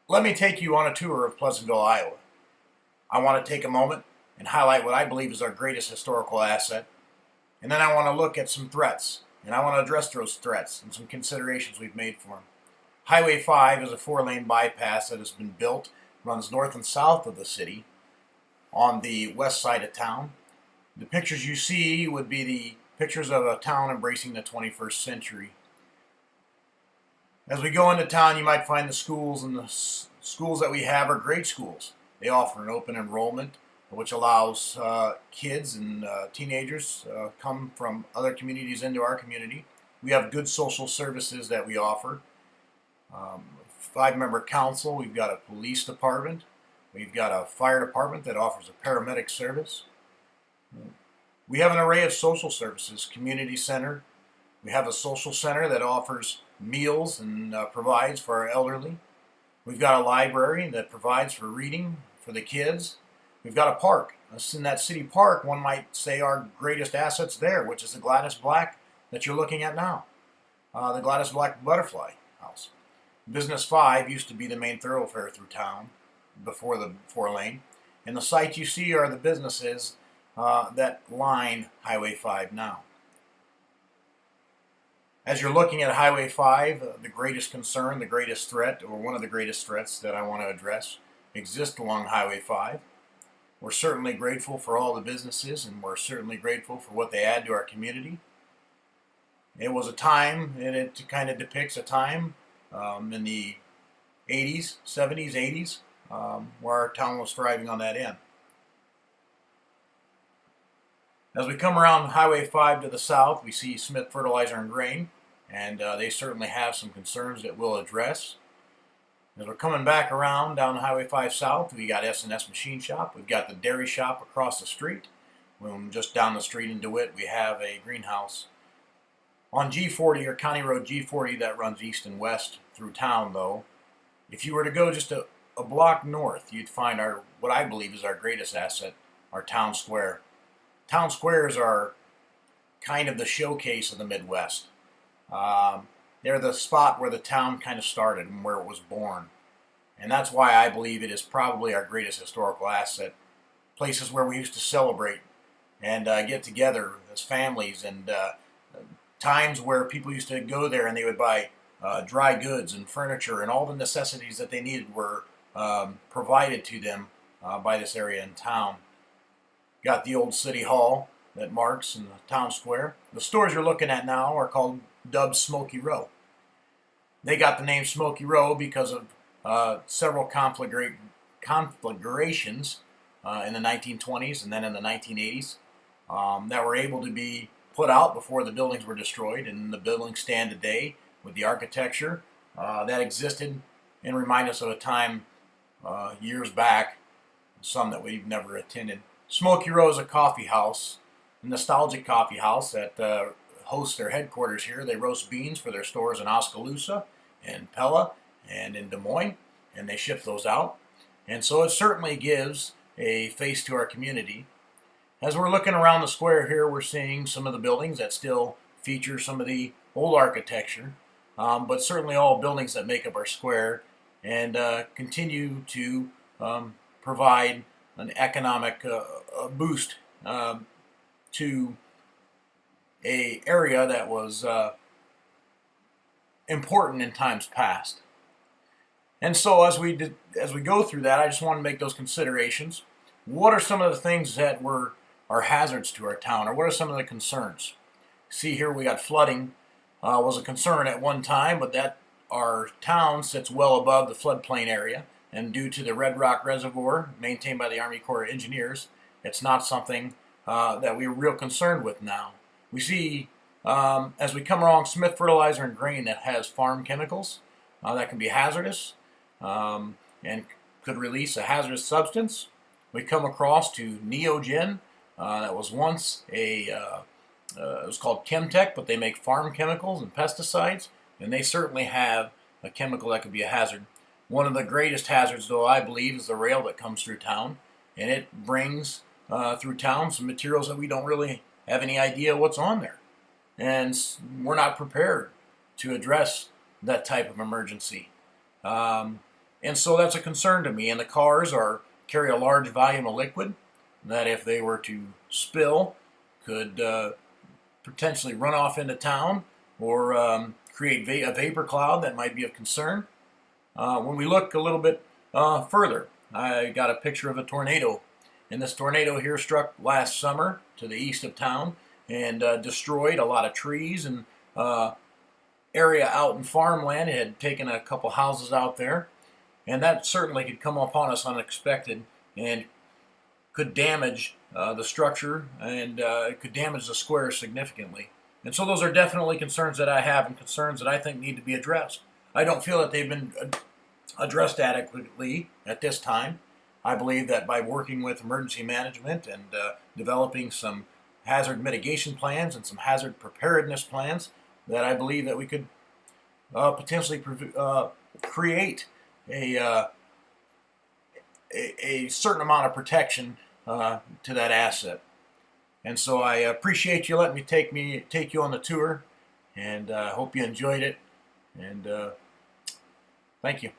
Let me take you on a tour of Pleasantville, Iowa. I want to take a moment and highlight what I believe is our greatest historical asset, and then I want to look at some threats, and I want to address those threats and some considerations we've made for them. Highway 5 is a four-lane bypass that has been built, runs north and south of the city on the west side of town. The pictures you see would be the pictures of a town embracing the 21st century. As we go into town, you might find the schools, and the schools that we have are great schools. They offer an open enrollment, which allows kids and teenagers come from other communities into our community. We have good social services that we offer. Five-member council. We've got a police department. We've got a fire department that offers a paramedic service. We have an array of social services. Community center. We have a social center that offers meals and provides for our elderly. We've got a library that provides for reading for the kids. We've got a park. In that city park, one might say our greatest asset's there, which is the Gladys Black that you're looking at now. The Gladys Black Butterfly House. Business 5 used to be the main thoroughfare through town before the four-lane. And the sites you see are the businesses that line Highway 5 now. As you're looking at Highway 5, the greatest concern, the greatest threat, or one of the greatest threats that I want to address exists along Highway 5. We're certainly grateful for all the businesses, and we're certainly grateful for what they add to our community. It was a time, and it kind of depicts a time in the 80s, 70s, 80s, where our town was thriving on that end. As we come around Highway 5 to the south, we see Smith Fertilizer and Grain, and they certainly have some concerns that we'll address. As we're coming back around down Highway 5 south, we got S&S Machine Shop. We've got the dairy shop across the street. Just down the street in DeWitt, we have a greenhouse. On G40, or County Road G40, that runs east and west through town, though, if you were to go just a block north, you'd find what I believe is our greatest asset, our town square. Town squares are kind of the showcase of the Midwest. They're the spot where the town kind of started and where it was born. And that's why I believe it is probably our greatest historical asset. Places where we used to celebrate and get together as families, and times where people used to go there and they would buy dry goods and furniture, and all the necessities that they needed were provided to them by this area in town. Got the old city hall that marks in the town square. The stores you're looking at now are called Dub's Smoky Row. They got the name Smoky Row because of several conflagrations in the 1920s and then in the 1980s that were able to be put out before the buildings were destroyed, and the buildings stand today with the architecture that existed and remind us of a time years back, some that we've never attended. Smoky Row is a coffee house, a nostalgic coffee house that hosts their headquarters here. They roast beans for their stores in Oskaloosa and Pella and in Des Moines, and they ship those out. And so it certainly gives a face to our community. As we're looking around the square here, we're seeing some of the buildings that still feature some of the old architecture, but certainly all buildings that make up our square and continue to provide an economic boost to a area that was important in times past. And so as we go through that, I just want to make those considerations. What are some of the things that are hazards to our town, or what are some of the concerns? See here, we got flooding was a concern at one time, but that our town sits well above the floodplain area, and due to the Red Rock Reservoir maintained by the Army Corps of Engineers, it's not something that we're real concerned with now. We see as we come along Smith Fertilizer and Grain that has farm chemicals that can be hazardous and could release a hazardous substance. We come across to Neogen that was once it was called Chemtech, but they make farm chemicals and pesticides, and they certainly have a chemical that could be a hazard. One of the greatest hazards, though, I believe, is the rail that comes through town, and it brings through town some materials that we don't really have any idea what's on there. And we're not prepared to address that type of emergency. And so that's a concern to me. And the cars carry a large volume of liquid that, if they were to spill, could potentially run off into town or create a vapor cloud that might be of concern. When we look a little bit further, I got a picture of a tornado. And this tornado here struck last summer to the east of town and destroyed a lot of trees and area out in farmland. It had taken a couple houses out there. And that certainly could come upon us unexpected and could damage the structure, and it could damage the square significantly. And so those are definitely concerns that I have, and concerns that I think need to be addressed. I don't feel that they've been addressed adequately at this time. I believe that by working with emergency management and developing some hazard mitigation plans and some hazard preparedness plans, that I believe that we could potentially create a certain amount of protection to that asset. And so I appreciate you letting me take you on the tour, and hope you enjoyed it. And thank you.